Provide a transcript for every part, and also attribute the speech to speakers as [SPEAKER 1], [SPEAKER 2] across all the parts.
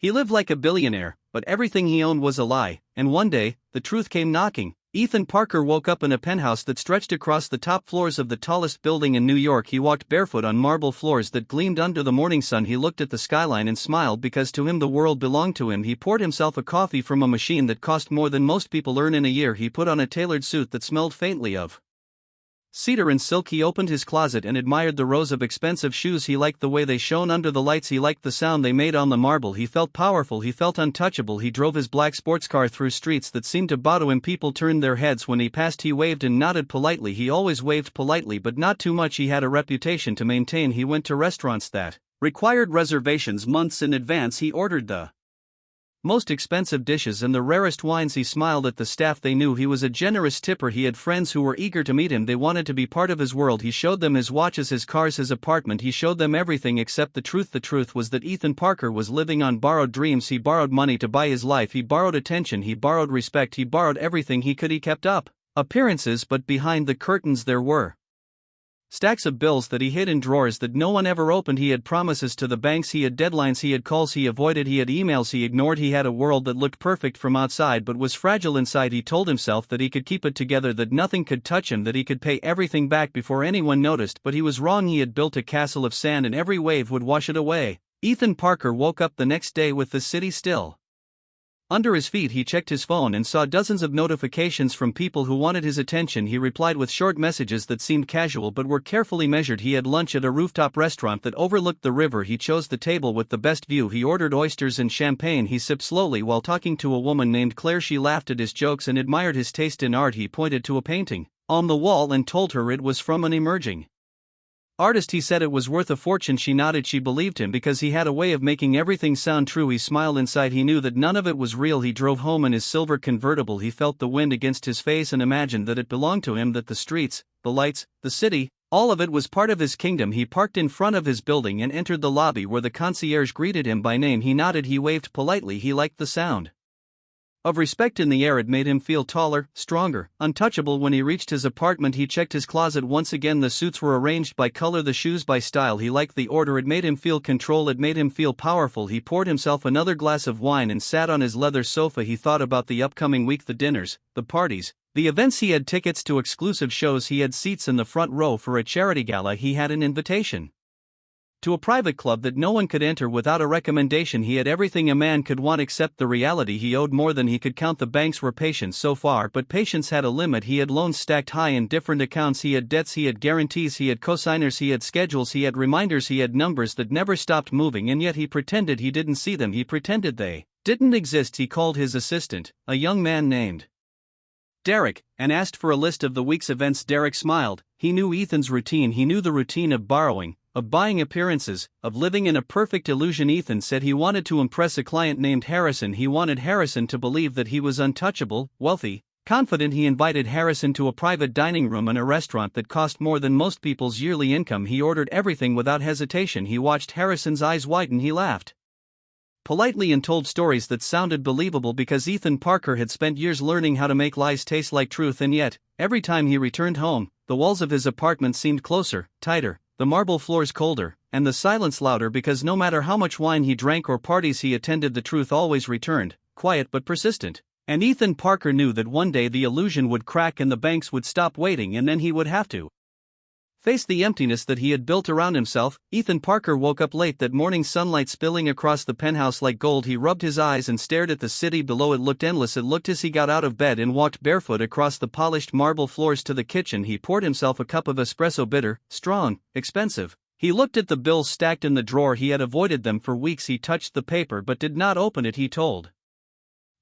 [SPEAKER 1] He lived like a billionaire, but everything he owned was a lie, and one day, the truth came knocking. Ethan Parker woke up in a penthouse that stretched across the top floors of the tallest building in New York. He walked barefoot on marble floors that gleamed under the morning sun. He looked at the skyline and smiled because to him the world belonged to him. He poured himself a coffee from a machine that cost more than most people earn in a year. He put on a tailored suit that smelled faintly of cedar and silk. He opened his closet and admired the rows of expensive shoes. He liked the way they shone under the lights. He liked the sound they made on the marble. He felt powerful. He felt untouchable. He drove his black sports car through streets that seemed to bow to him. People turned their heads when he passed. He waved and nodded politely. He always waved politely, but not too much. He had a reputation to maintain. He went to restaurants that required reservations months in advance. He ordered the most expensive dishes and the rarest wines. He smiled at the staff. They knew he was a generous tipper. He had friends who were eager to meet him. They wanted to be part of his world. He showed them his watches, his cars, his apartment. He showed them everything except the truth. The truth was that Ethan Parker was living on borrowed dreams. He borrowed money to buy his life. He borrowed attention. He borrowed respect. He borrowed everything he could. He kept up appearances, but behind the curtains there were stacks of bills that he hid in drawers that no one ever opened. He had promises to the banks. He had deadlines. He had calls he avoided. He had emails he ignored. He had a world that looked perfect from outside but was fragile inside. He told himself that he could keep it together, that nothing could touch him, that he could pay everything back before anyone noticed, but he was wrong. He had built a castle of sand and every wave would wash it away. Ethan Parker woke up the next day with the city still under his feet. He checked his phone and saw dozens of notifications from people who wanted his attention. He replied with short messages that seemed casual but were carefully measured. He had lunch at a rooftop restaurant that overlooked the river. He chose the table with the best view. He ordered oysters and champagne. He sipped slowly while talking to a woman named Claire. She laughed at his jokes and admired his taste in art. He pointed to a painting on the wall and told her it was from an emerging artist. He said it was worth a fortune. She nodded. She believed him because he had a way of making everything sound true. He smiled inside. He knew that none of it was real. He drove home in his silver convertible. He felt the wind against his face and imagined that it belonged to him, that the streets, the lights, the city, all of it was part of his kingdom. He parked in front of his building and entered the lobby where the concierge greeted him by name. He nodded. He waved politely. He liked the sound of respect in the air. It made him feel taller, stronger, untouchable. When he reached his apartment, he checked his closet once again. The suits were arranged by color, the shoes by style. He liked the order. It made him feel control. It made him feel powerful. He poured himself another glass of wine and sat on his leather sofa. He thought about the upcoming week, the dinners, the parties, the events. He had tickets to exclusive shows. He had seats in the front row for a charity gala. He had an invitation to a private club that no one could enter without a recommendation. He had everything a man could want except the reality. He owed more than he could count. The banks were patient so far, but patience had a limit. He had loans stacked high in different accounts. He had debts. He had guarantees. He had cosigners. He had schedules. He had reminders. He had numbers that never stopped moving, and yet he pretended he didn't see them. He pretended they didn't exist. He called his assistant, a young man named Derek, and asked for a list of the week's events. Derek smiled. He knew Ethan's routine. He knew the routine of borrowing, of buying appearances, of living in a perfect illusion. Ethan said he wanted to impress a client named Harrison. He wanted Harrison to believe that he was untouchable, wealthy, confident. He invited Harrison to a private dining room in a restaurant that cost more than most people's yearly income. He ordered everything without hesitation. He watched Harrison's eyes widen. He laughed politely and told stories that sounded believable because Ethan Parker had spent years learning how to make lies taste like truth. And yet, every time he returned home, the walls of his apartment seemed closer, tighter, the marble floors colder, and the silence louder, because no matter how much wine he drank or parties he attended, the truth always returned, quiet but persistent. And Ethan Parker knew that one day the illusion would crack and the banks would stop waiting, and then he would have to face the emptiness that he had built around himself. Ethan Parker woke up late that morning, sunlight spilling across the penthouse like gold. He rubbed his eyes and stared at the city below. It looked endless. It looked as he got out of bed and walked barefoot across the polished marble floors to the kitchen. He poured himself a cup of espresso, bitter, strong, expensive. He looked at the bills stacked in the drawer. He had avoided them for weeks. He touched the paper but did not open it. He told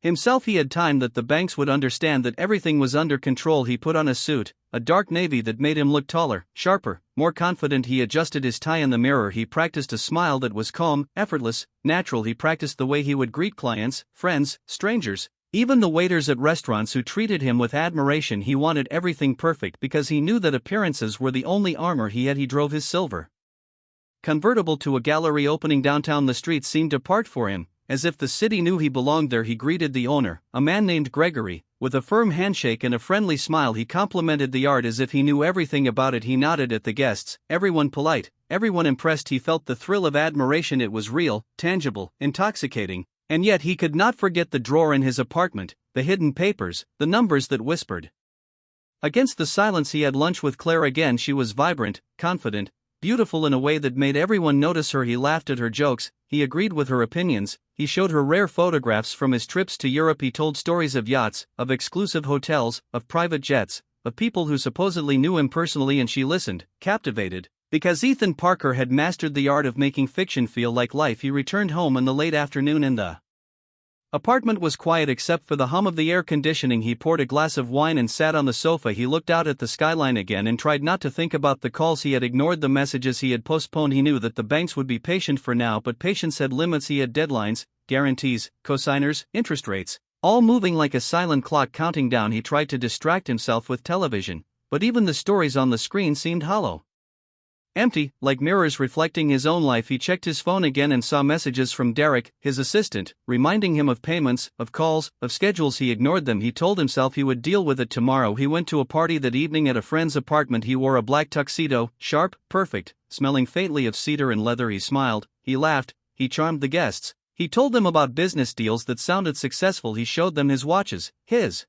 [SPEAKER 1] himself he had time, that the banks would understand, that everything was under control. He put on a suit, a dark navy that made him look taller, sharper, more confident. He adjusted his tie in the mirror. He practiced a smile that was calm, effortless, natural. He practiced the way he would greet clients, friends, strangers, even the waiters at restaurants who treated him with admiration. He wanted everything perfect because he knew that appearances were the only armor he had. He drove his silver convertible to a gallery opening downtown. The streets seemed apart for him, as if the city knew he belonged there. He greeted the owner, a man named Gregory, with a firm handshake and a friendly smile. He complimented the art as if he knew everything about it. He nodded at the guests, everyone polite, everyone impressed. He felt the thrill of admiration. It was real, tangible, intoxicating. And yet he could not forget the drawer in his apartment, the hidden papers, the numbers that whispered. Against the silence he had lunch with Claire again. She was vibrant, confident, beautiful in a way that made everyone notice her. He laughed at her jokes, he agreed with her opinions, he showed her rare photographs from his trips to Europe. He told stories of yachts, of exclusive hotels, of private jets, of people who supposedly knew him personally, and she listened, captivated. Because Ethan Parker had mastered the art of making fiction feel like life. He returned home in the late afternoon and the apartment was quiet except for the hum of the air conditioning. He poured a glass of wine and sat on the sofa. He looked out at the skyline again and tried not to think about the calls he had ignored, the messages he had postponed. He knew that the banks would be patient for now, but patience had limits. He had deadlines, guarantees, cosigners, interest rates, all moving like a silent clock counting down. He tried to distract himself with television, but even the stories on the screen seemed hollow. Empty, like mirrors reflecting his own life. He checked his phone again and saw messages from Derek, his assistant, reminding him of payments, of calls, of schedules. He ignored them. He told himself he would deal with it tomorrow. He went to a party that evening at a friend's apartment. He wore a black tuxedo, sharp, perfect, smelling faintly of cedar and leather. He smiled, he laughed, he charmed the guests. He told them about business deals that sounded successful. He showed them his watches, his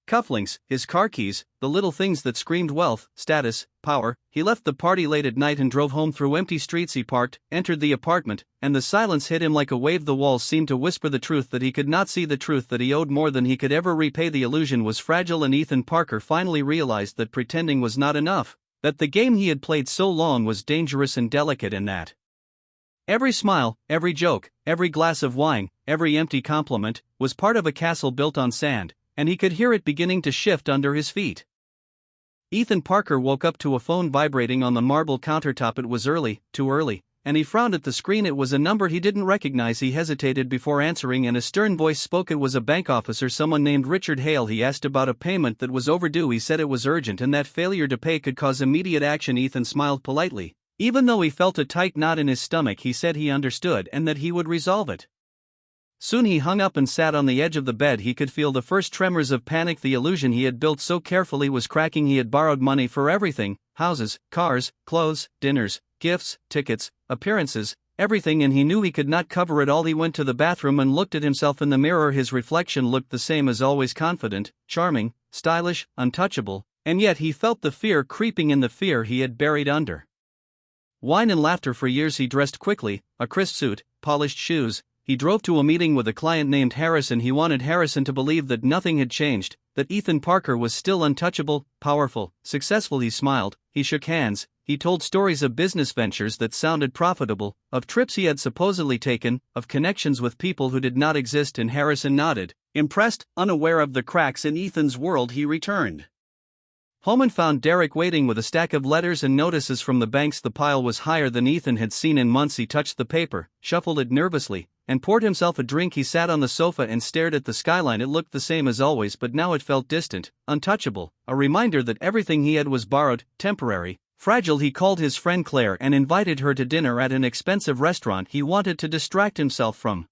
[SPEAKER 1] cufflinks, his car keys, the little things that screamed wealth, status, power. He left the party late at night and drove home through empty streets. He parked, entered the apartment, and the silence hit him like a wave. The walls seemed to whisper the truth that he could not see, the truth that he owed more than he could ever repay. The illusion was fragile, and Ethan Parker finally realized that pretending was not enough, that the game he had played so long was dangerous and delicate, and that every smile, every joke, every glass of wine, every empty compliment, was part of a castle built on sand, and he could hear it beginning to shift under his feet. Ethan Parker woke up to a phone vibrating on the marble countertop. It was early, too early, and he frowned at the screen. It was a number he didn't recognize. He hesitated before answering, and a stern voice spoke. It was a bank officer, someone named Richard Hale. He asked about a payment that was overdue. He said it was urgent and that failure to pay could cause immediate action. Ethan smiled politely. Even though he felt a tight knot in his stomach, he said he understood and that he would resolve it. Soon he hung up and sat on the edge of the bed. He could feel the first tremors of panic. The illusion he had built so carefully was cracking. He had borrowed money for everything: houses, cars, clothes, dinners, gifts, tickets, appearances, everything, and he knew he could not cover it all. He went to the bathroom and looked at himself in the mirror. His reflection looked the same as always: confident, charming, stylish, untouchable, and yet he felt the fear creeping in, the fear he had buried under wine and laughter for years. He dressed quickly, a crisp suit, polished shoes. He drove to a meeting with a client named Harrison. He wanted Harrison to believe that nothing had changed, that Ethan Parker was still untouchable, powerful, successful. He smiled, he shook hands, he told stories of business ventures that sounded profitable, of trips he had supposedly taken, of connections with people who did not exist, and Harrison nodded, impressed, unaware of the cracks in Ethan's world. He returned home and found Derek waiting with a stack of letters and notices from the banks. The pile was higher than Ethan had seen in months. He touched the paper, shuffled it nervously, and poured himself a drink. He sat on the sofa and stared at the skyline. It looked the same as always, but now it felt distant, untouchable, a reminder that everything he had was borrowed, temporary, fragile. He called his friend Claire and invited her to dinner at an expensive restaurant. He wanted to distract himself from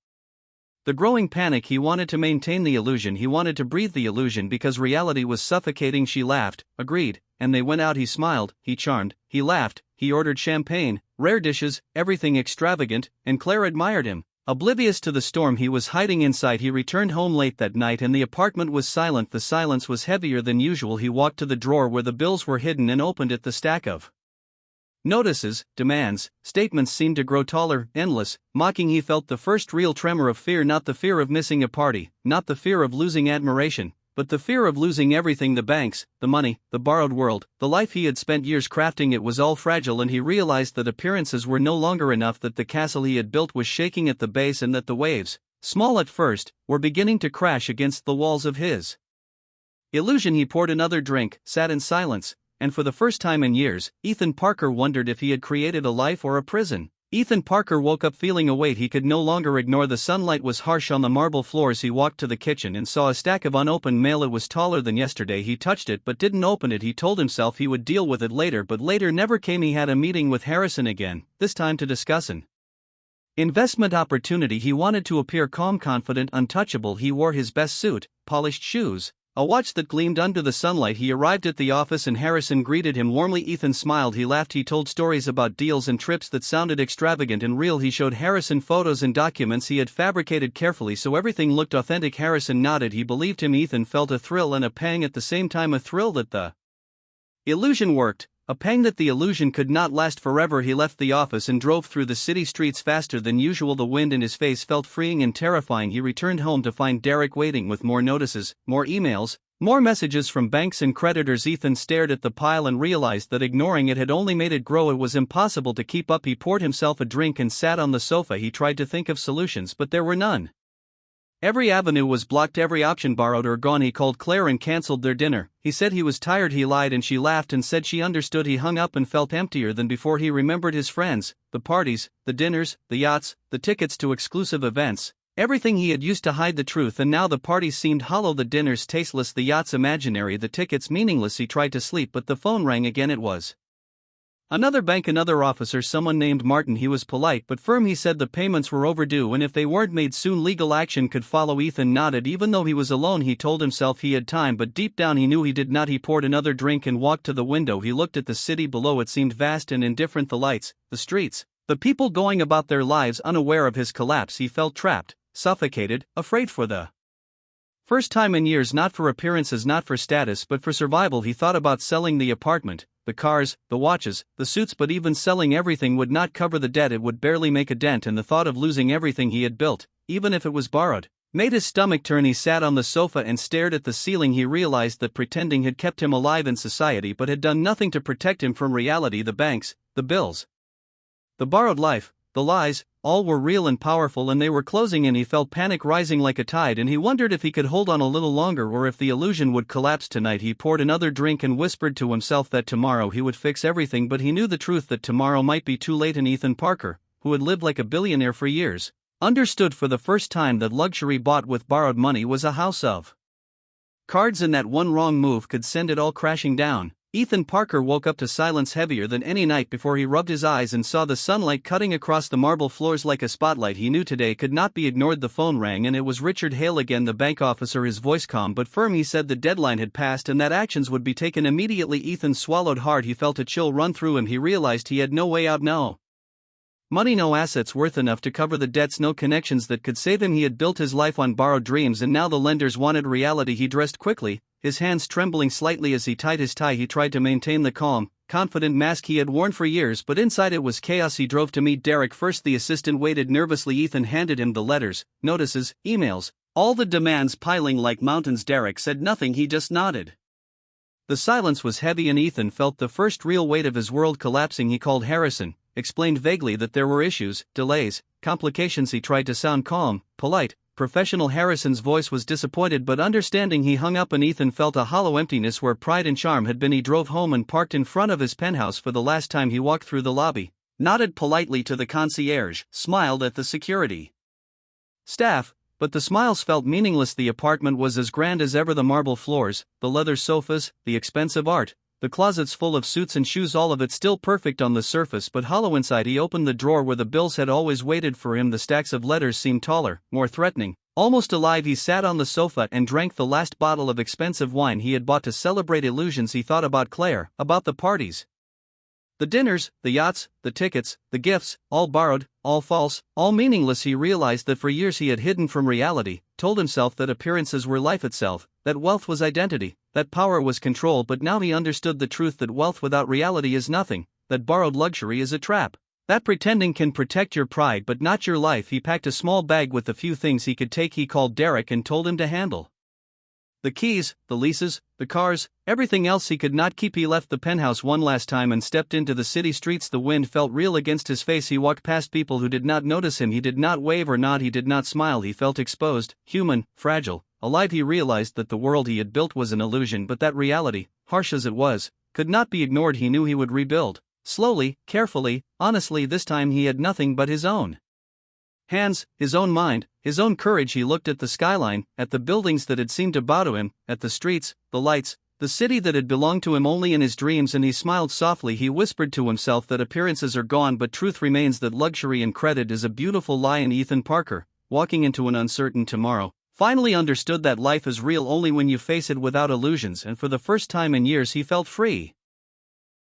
[SPEAKER 1] the growing panic. He wanted to maintain the illusion. He wanted to breathe the illusion because reality was suffocating. She laughed, agreed, and they went out. He smiled, he charmed, he laughed, he ordered champagne, rare dishes, everything extravagant, and Claire admired him. Oblivious to the storm he was hiding inside, he returned home late that night and the apartment was silent. The silence was heavier than usual. He walked to the drawer where the bills were hidden and opened it. The stack of notices, demands, statements seemed to grow taller, endless, mocking. He felt the first real tremor of fear, not the fear of missing a party, not the fear of losing admiration, but the fear of losing everything: the banks, the money, the borrowed world, the life he had spent years crafting. It was all fragile, and he realized that appearances were no longer enough, that the castle he had built was shaking at the base, and that the waves, small at first, were beginning to crash against the walls of his illusion. He poured another drink, sat in silence, and for the first time in years, Ethan Parker wondered if he had created a life or a prison. Ethan Parker woke up feeling a weight he could no longer ignore. The sunlight was harsh on the marble floors. He walked to the kitchen and saw a stack of unopened mail. It was taller than yesterday. He touched it but didn't open it. He told himself he would deal with it later, but later never came. He had a meeting with Harrison again, this time to discuss an investment opportunity. He wanted to appear calm, confident, untouchable. He wore his best suit, polished shoes, A watch that gleamed under the sunlight. He arrived at the office and Harrison greeted him warmly. Ethan smiled, he laughed, he told stories about deals and trips that sounded extravagant and real. He showed Harrison photos and documents he had fabricated carefully so everything looked authentic. Harrison nodded, he believed him. Ethan felt a thrill and a pang at the same time, a thrill that the illusion worked, a pang that the illusion could not last forever. He left the office and drove through the city streets faster than usual. The wind in his face felt freeing and terrifying. He returned home to find Derek waiting with more notices, more emails, more messages from banks and creditors. Ethan stared at the pile and realized that ignoring it had only made it grow. It was impossible to keep up. He poured himself a drink and sat on the sofa. He tried to think of solutions, but there were none. Every avenue was blocked, every option borrowed or gone. He called Claire and cancelled their dinner. He said he was tired. He lied and she laughed and said she understood. He hung up and felt emptier than before. He remembered his friends, the parties, the dinners, the yachts, the tickets to exclusive events. Everything he had used to hide the truth, and now the parties seemed hollow, the dinners tasteless, the yachts imaginary, the tickets meaningless. He tried to sleep, but the phone rang again. It was another bank, another officer, someone named Martin. He was polite but firm. He said the payments were overdue and if they weren't made soon legal action could follow. Ethan nodded. Even though he was alone, he told himself he had time, but deep down he knew he did not. He poured another drink and walked to the window. He looked at the city below. It seemed vast and indifferent, the lights, the streets, the people going about their lives unaware of his collapse. He felt trapped, suffocated, afraid for the first time in years, not for appearances, not for status, but for survival. He thought about selling the apartment, the cars, the watches, the suits, but even selling everything would not cover the debt. It would barely make a dent, and the thought of losing everything he had built, even if it was borrowed, made his stomach turn. He sat on the sofa and stared at the ceiling. He realized that pretending had kept him alive in society but had done nothing to protect him from reality. The banks, the bills, the borrowed life, the lies, all were real and powerful, and they were closing in. He felt panic rising like a tide, and he wondered if he could hold on a little longer or if the illusion would collapse tonight. He poured another drink and whispered to himself that tomorrow he would fix everything, but he knew the truth that tomorrow might be too late. And Ethan Parker, who had lived like a billionaire for years, understood for the first time that luxury bought with borrowed money was a house of cards, and that one wrong move could send it all crashing down. Ethan Parker woke up to silence heavier than any night before. He rubbed his eyes and saw the sunlight cutting across the marble floors like a spotlight. He knew today could not be ignored. The phone rang and it was Richard Hale again, the bank officer, his voice calm but firm. He said the deadline had passed and that actions would be taken immediately. Ethan swallowed hard. He felt a chill run through him. He realized he had no way out, no money, no assets worth enough to cover the debts, no connections that could save him. He had built his life on borrowed dreams and now the lenders wanted reality. He dressed quickly, his hands trembling slightly as he tied his tie. He tried to maintain the calm, confident mask he had worn for years, but inside it was chaos. He drove to meet Derek first. The assistant waited nervously. Ethan handed him the letters, notices, emails, all the demands piling like mountains. Derek said nothing, he just nodded. The silence was heavy and Ethan felt the first real weight of his world collapsing. He called Harrison, explained vaguely that there were issues, delays, complications. He tried to sound calm, polite, professional. Harrison's voice was disappointed but understanding. He hung up and Ethan felt a hollow emptiness where pride and charm had been. He drove home and parked in front of his penthouse for the last time. He walked through the lobby, nodded politely to the concierge, smiled at the security staff, but the smiles felt meaningless. The apartment was as grand as ever, the marble floors, the leather sofas, the expensive art, the closets full of suits and shoes, all of it still perfect on the surface but hollow inside. He opened the drawer where the bills had always waited for him. The stacks of letters seemed taller, more threatening, almost alive. He sat on the sofa and drank the last bottle of expensive wine he had bought to celebrate illusions. He thought about Claire, about the parties, the dinners, the yachts, the tickets, the gifts, all borrowed, all false, all meaningless. He realized that for years he had hidden from reality, told himself that appearances were life itself, that wealth was identity, that power was control, but now he understood the truth that wealth without reality is nothing, that borrowed luxury is a trap, that pretending can protect your pride but not your life. He packed a small bag with the few things he could take. He called Derek and told him to handle the keys, the leases, the cars, everything else he could not keep. He left the penthouse one last time and stepped into the city streets. The wind felt real against his face. He walked past people who did not notice him. He did not wave or nod. He did not smile. He felt exposed, human, fragile, alive. He realized that the world he had built was an illusion, but that reality, harsh as it was, could not be ignored. He knew he would rebuild, slowly, carefully, honestly. This time he had nothing but his own hands, his own mind, his own courage. He looked at the skyline, at the buildings that had seemed to bow to him, at the streets, the lights, the city that had belonged to him only in his dreams, and he smiled softly. He whispered to himself that appearances are gone but truth remains, that luxury and credit is a beautiful lie. And Ethan Parker, walking into an uncertain tomorrow, finally understood that life is real only when you face it without illusions, and for the first time in years he felt free.